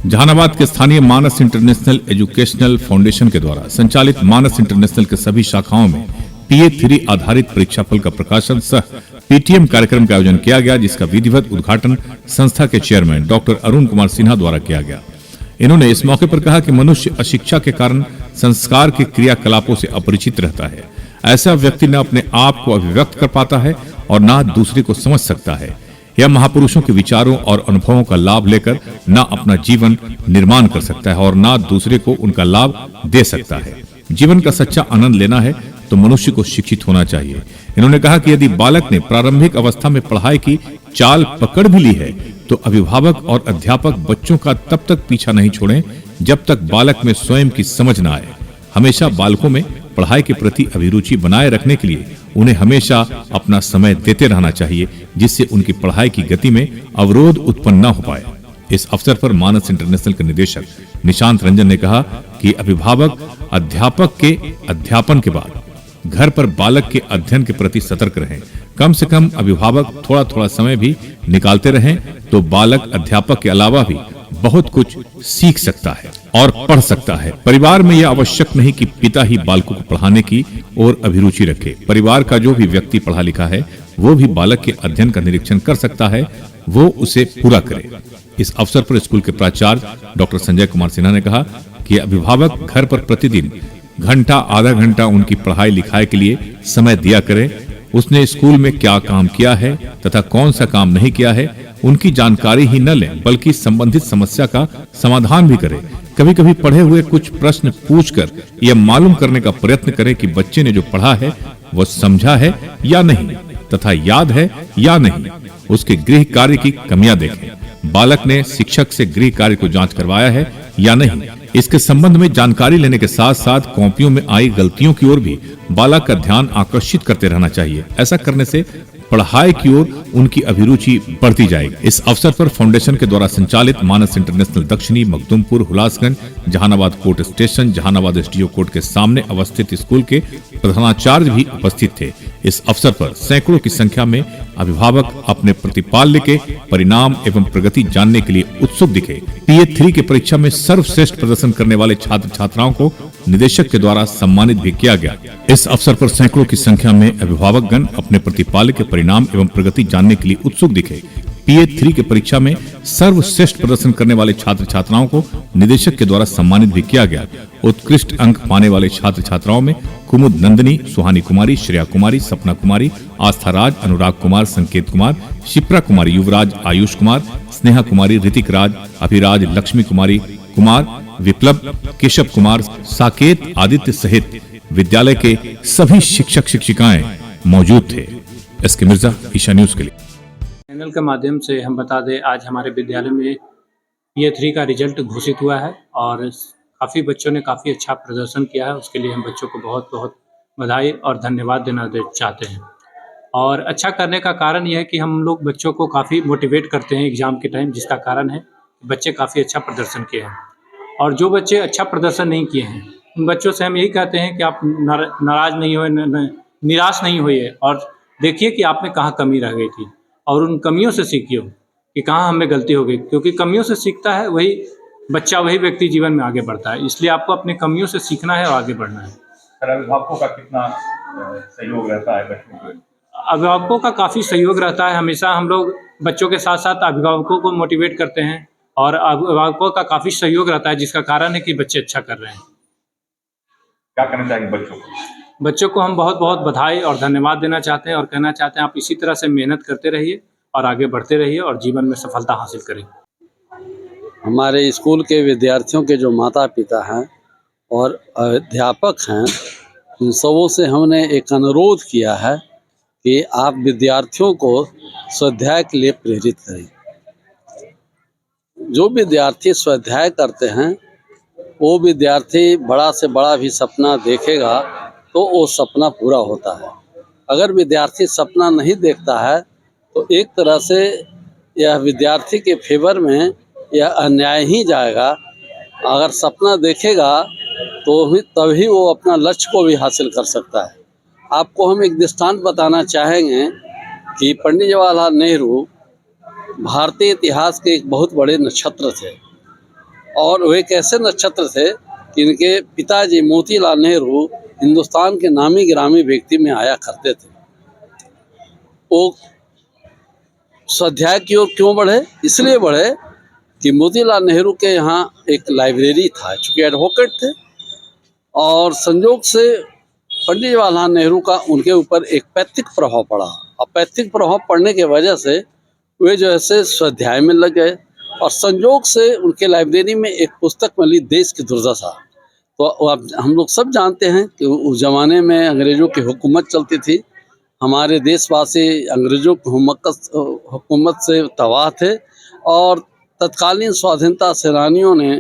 जहानाबाद के स्थानीय मानस international educational foundation के द्वारा संचालित मानस इंटरनेशनल के सभी शाखाओं में PA3 आधारित परीक्षाफल का प्रकाशन सह PTM कार्यक्रम का आयोजन किया गया, जिसका विधिवत उद्घाटन संस्था के चेयरमैन डॉक्टर अरुण कुमार सिन्हा द्वारा किया गया। इन्होंने इस मौके पर कहा कि मनुष्य अशिक्षा के कारण संस्कार के क्रियाकलापों से अपरिचित रहता है। ऐसा व्यक्ति न अपने आप को अभिव्यक्त कर पाता है और न दूसरे को समझ सकता है। यह महापुरुषों के विचारों और अनुभवों का लाभ लेकर न अपना जीवन निर्माण कर सकता है और न दूसरे को उनका लाभ दे सकता है। जीवन का सच्चा आनंद लेना है तो मनुष्य को शिक्षित होना चाहिए। इन्होंने कहा कि यदि बालक ने प्रारंभिक अवस्था में पढ़ाई की चाल पकड़ भी ली है तो अभिभावक और अध्यापक बच्चों का तब तक पीछा नहीं छोड़ें जब तक बालक में स्वयं की समझ न आए। हमेशा बालकों में पढ़ाई के प्रति अभिरुचि बनाए रखने के लिए उन्हें हमेशा अपना समय देते रहना चाहिए, जिससे उनकी पढ़ाई की गति में अवरोध उत्पन्न न हो पाए। इस अवसर पर मानस इंटरनेशनल के निदेशक निशांत रंजन ने कहा कि अभिभावक अध्यापक के अध्यापन के बाद घर पर बालक के अध्ययन के प्रति सतर्क रहें। कम से कम अभिभावक थोड़ा थोड़ा समय भी निकालते रहें तो बालक अध्यापक के अलावा भी बहुत कुछ सीख सकता है और पढ़ सकता है। परिवार में यह आवश्यक नहीं कि पिता ही बालकों को पढ़ाने की ओर अभिरुचि रखे। परिवार का जो भी व्यक्ति पढ़ा लिखा है वो भी बालक के अध्ययन का निरीक्षण कर सकता है, वो उसे पूरा करे। इस अवसर पर स्कूल के प्राचार्य डॉक्टर संजय कुमार सिन्हा ने कहा कि अभिभावक घर पर प्रतिदिन घंटा आधा घंटा उनकी पढ़ाई लिखाई के लिए समय दिया करें। उसने स्कूल में क्या काम किया है तथा कौन सा काम नहीं किया है उनकी जानकारी ही न लें, बल्कि संबंधित समस्या का समाधान भी करें। कभी कभी पढ़े हुए कुछ प्रश्न पूछकर यह मालूम करने का प्रयत्न करें कि बच्चे ने जो पढ़ा है वह समझा है या नहीं तथा याद है या नहीं। उसके गृह कार्य की कमियां देखें। बालक ने शिक्षक से गृह कार्य को जांच करवाया है या नहीं, इसके संबंध में जानकारी लेने के साथ साथ कॉपियों में आई गलतियों की ओर भी बालक का ध्यान आकर्षित करते रहना चाहिए। ऐसा करने से पढ़ाई की ओर उनकी अभिरुचि बढ़ती जाएगी। इस अवसर पर फाउंडेशन के द्वारा संचालित मानस इंटरनेशनल दक्षिणी, Makhdumpur, Hulasganj, Jehanabad court station, Jehanabad SDO court के सामने अवस्थित स्कूल के प्रधानाचार्य भी उपस्थित थे। इस अवसर पर सैकड़ों की संख्या में अभिभावक अपने प्रतिपाल्य के परिणाम एवं प्रगति जानने के लिए उत्सुक दिखे। PA3 की परीक्षा में सर्वश्रेष्ठ प्रदर्शन करने वाले छात्र छात्राओं को निदेशक के द्वारा सम्मानित भी किया गया। इस अवसर पर सैकड़ों की संख्या में अभिभावकगण अपने प्रतिपाल्य के परिणाम एवं प्रगति जानने के लिए उत्सुक दिखे। PA3 की परीक्षा में सर्वश्रेष्ठ प्रदर्शन करने वाले छात्र छात्राओं को निदेशक के द्वारा सम्मानित भी किया गया। उत्कृष्ट अंक पाने वाले छात्र छात्राओं में कुमुद नंदिनी, सुहानी कुमारी, श्रेया कुमारी, सपना कुमारी, आस्था राज, अनुराग कुमार, संकेत कुमार, शिप्रा कुमारी, युवराज, आयुष कुमार, स्नेहा कुमारी, ऋतिक राज, अभिराज, लक्ष्मी कुमारी कुमार, विप्लव, केशव कुमार, साकेत, आदित्य सहित विद्यालय के सभी शिक्षक शिक्षिकाएं मौजूद थे। SK मिर्जा, ईशा न्यूज के लिए। चैनल के माध्यम से हम बता दें, आज हमारे विद्यालय में PA3 का रिजल्ट घोषित हुआ है और काफ़ी बच्चों ने काफ़ी अच्छा प्रदर्शन किया है। उसके लिए हम बच्चों को बहुत बहुत बधाई और धन्यवाद देना चाहते हैं। और अच्छा करने का कारण यह है कि हम लोग बच्चों को काफ़ी मोटिवेट करते हैं एग्ज़ाम के टाइम, जिसका कारण है बच्चे काफ़ी अच्छा प्रदर्शन किए हैं। और जो बच्चे अच्छा प्रदर्शन नहीं किए हैं उन बच्चों से हम यही कहते हैं कि आप नाराज़ नहीं होए, निराश नहीं होइए और देखिए कि आप में कहाँ कमी रह गई थी और उन कमियों से सीखिए कि कहाँ हमें गलती हो गई, क्योंकि कमियों से सीखता है वही बच्चा, वही व्यक्ति जीवन में आगे बढ़ता है। इसलिए आपको अपने कमियों से सीखना है और आगे बढ़ना है। अभिभावकों का कितना सहयोग रहता है बच्चों को? अभिभावकों का काफ़ी सहयोग रहता है। हमेशा हम लोग बच्चों के साथ साथ अभिभावकों को मोटिवेट करते हैं और अभिभावकों का काफ़ी सहयोग रहता है, जिसका कारण है कि बच्चे अच्छा कर रहे हैं। क्या कहना चाहेंगे बच्चों को? बच्चों को हम बहुत बहुत बधाई और धन्यवाद देना चाहते हैं और कहना चाहते हैं आप इसी तरह से मेहनत करते रहिए और आगे बढ़ते रहिए और जीवन में सफलता हासिल करें। हमारे स्कूल के विद्यार्थियों के जो माता पिता हैं और अध्यापक हैं, उन सबों से हमने एक अनुरोध किया है कि आप विद्यार्थियों को स्वाध्याय के लिए प्रेरित करें। जो विद्यार्थी स्वाध्याय करते हैं वो विद्यार्थी बड़ा से बड़ा भी सपना देखेगा तो वो सपना पूरा होता है। अगर विद्यार्थी सपना नहीं देखता है तो एक तरह से यह विद्यार्थी के फेवर में यह अन्याय ही जाएगा। अगर सपना देखेगा तो तभी वो अपना लक्ष्य को भी हासिल कर सकता है। आपको हम एक दृष्टांत बताना चाहेंगे कि पंडित जवाहरलाल नेहरू भारतीय इतिहास के एक बहुत बड़े नक्षत्र थे और वो एक ऐसे नक्षत्र थे कि इनके पिताजी मोतीलाल नेहरू हिंदुस्तान के नामी गिरामी व्यक्ति में आया करते थे। वो स्वाध्याय की ओर क्यों बढ़े? इसलिए बढ़े कि मोतीलाल नेहरू के यहाँ एक लाइब्रेरी था, चूँकि एडवोकेट थे, और संयोग से पंडित जवाहरलाल नेहरू का उनके ऊपर एक पैतृक प्रभाव पड़ा। और पैतृक प्रभाव पड़ने की वजह से वे जो है स्वाध्याय में लग गए, और संयोग से उनके लाइब्रेरी में एक पुस्तक मिली, देश की दुर्दशा। तो अब हम लोग सब जानते हैं कि उस ज़माने में अंग्रेज़ों की हुकूमत चलती थी, हमारे देशवासी अंग्रेज़ों की हुकूमत से तबाह थे, और तत्कालीन स्वाधीनता सेनानियों ने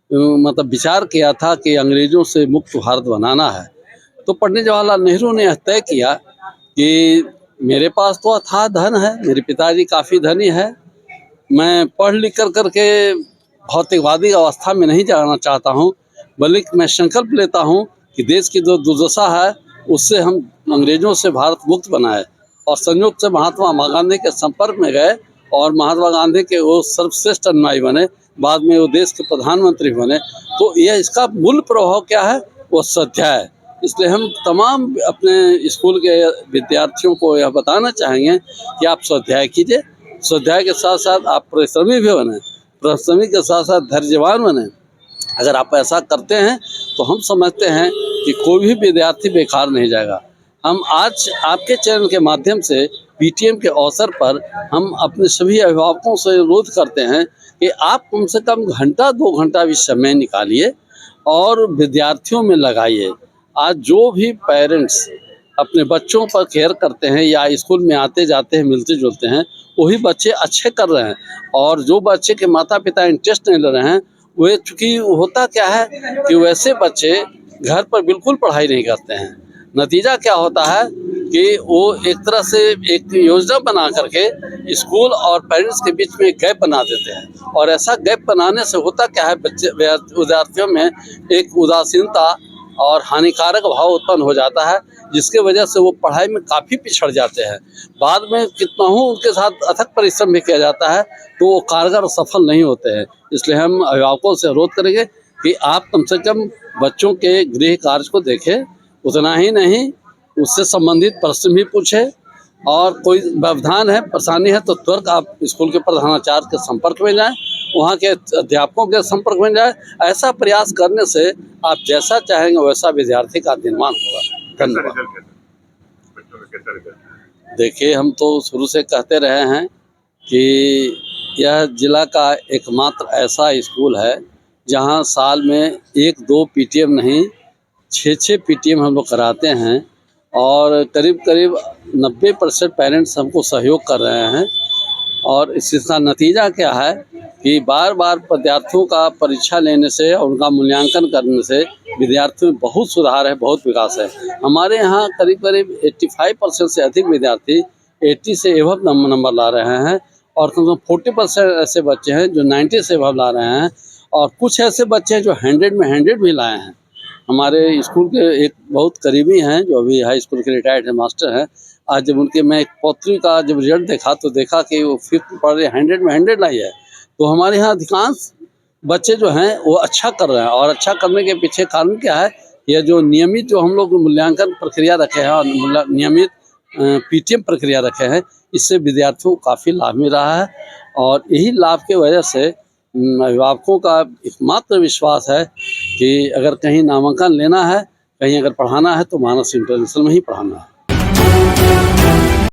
मतलब विचार किया था कि अंग्रेज़ों से मुक्त भारत बनाना है। तो पंडित जवाहरलाल नेहरू ने यह तय किया कि मेरे पास तो अथाह धन है, मेरे पिताजी काफ़ी धनी है, मैं पढ़ लिख करके भौतिकवादी अवस्था में नहीं जाना चाहता हूँ, बल्कि मैं संकल्प लेता हूँ कि देश की जो दुर्दशा है उससे हम अंग्रेज़ों से भारत मुक्त बनाए। और संयोग से महात्मा गांधी के संपर्क में गए, और महात्मा गांधी के वो सर्वश्रेष्ठ अनुयायी बने, बाद में वो देश के प्रधानमंत्री बने। तो यह इसका मूल प्रभाव क्या है? वो स्वाध्याय। इसलिए हम तमाम अपने स्कूल के विद्यार्थियों को यह बताना चाहेंगे कि आप स्वाध्याय कीजिए, स्वाध्याय के साथ साथ आप परिश्रमी भी बने, परिश्रमी के साथ साथ धैर्यवान बने। अगर आप ऐसा करते हैं तो हम समझते हैं कि कोई भी विद्यार्थी बेकार नहीं जाएगा। हम आज आपके चैनल के माध्यम से पीटीएम के अवसर पर हम अपने सभी अभिभावकों से अनुरोध करते हैं कि आप कम से कम घंटा 2 घंटा भी समय निकालिए और विद्यार्थियों में लगाइए। आज जो भी पेरेंट्स अपने बच्चों पर केयर करते हैं या स्कूल में आते जाते हैं, मिलते जुलते हैं, वही बच्चे अच्छे कर रहे हैं। और जो बच्चे के माता पिता इंटरेस्ट नहीं ले रहे हैं, वे चूँकि होता क्या है कि वैसे बच्चे घर पर बिल्कुल पढ़ाई नहीं करते हैं। नतीजा क्या होता है कि वो एक तरह से एक योजना बना करके स्कूल और पेरेंट्स के बीच में गैप बना देते हैं, और ऐसा गैप बनाने से होता क्या है, बच्चे विद्यार्थियों में एक उदासीनता और हानिकारक भाव उत्पन्न हो जाता है, जिसके वजह से वो पढ़ाई में काफ़ी पिछड़ जाते हैं। बाद में कितना हो उनके साथ अथक परिश्रम भी किया जाता है तो वो कारगर और सफल नहीं होते हैं। इसलिए हम अभिभावकों से अनुरोध करेंगे कि आप कम से कम बच्चों के गृह कार्य को देखें, उतना ही नहीं उससे संबंधित प्रश्न भी पूछें, और कोई व्यवधान है, परेशानी है तो तुरंत आप स्कूल के प्रधानाचार्य के संपर्क में जाएं, वहाँ के अध्यापकों के संपर्क में जाएं। ऐसा प्रयास करने से आप जैसा चाहेंगे वैसा विद्यार्थी का निर्माण होगा। धन्यवाद। देखिए, हम तो शुरू से कहते रहे हैं कि यह जिला का एकमात्र ऐसा स्कूल है जहाँ साल में 1-2 पीटीएम नहीं 6-6 पीटीएम हम लोग कराते हैं, और करीब करीब 90% पेरेंट्स हमको सहयोग कर रहे हैं। और इसका नतीजा क्या है कि बार बार विद्यार्थियों का परीक्षा लेने से और उनका मूल्यांकन करने से विद्यार्थियों में बहुत सुधार है, बहुत विकास है। हमारे यहाँ करीब करीब 85% से अधिक विद्यार्थी 80 से एबव नंबर ला रहे हैं, और कम से कम 40% ऐसे बच्चे हैं जो 90 से एबव ला रहे हैं, और कुछ ऐसे बच्चे हैं जो 100 में 100 भी लाए हैं। हमारे स्कूल के एक बहुत करीबी हैं जो अभी हाई स्कूल के रिटायर्ड है, मास्टर हैं। आज जब उनके मैं एक पौत्री का जब रिजल्ट देखा तो देखा कि वो 5th पढ़ रहे, 100 में 100 लाई है। तो हमारे यहाँ अधिकांश बच्चे जो हैं वो अच्छा कर रहे हैं, और अच्छा करने के पीछे कारण क्या है, यह जो नियमित जो हम लोग मूल्यांकन प्रक्रिया रखे हैं और नियमित पीटीएम प्रक्रिया रखे हैं, इससे विद्यार्थियों को काफ़ी लाभ मिल रहा है। और यही लाभ की वजह से अभिभावकों का एकमात्र विश्वास है कि अगर कहीं नामांकन लेना है, कहीं अगर पढ़ाना है तो मानस इंटरनेशनल में ही पढ़ाना है।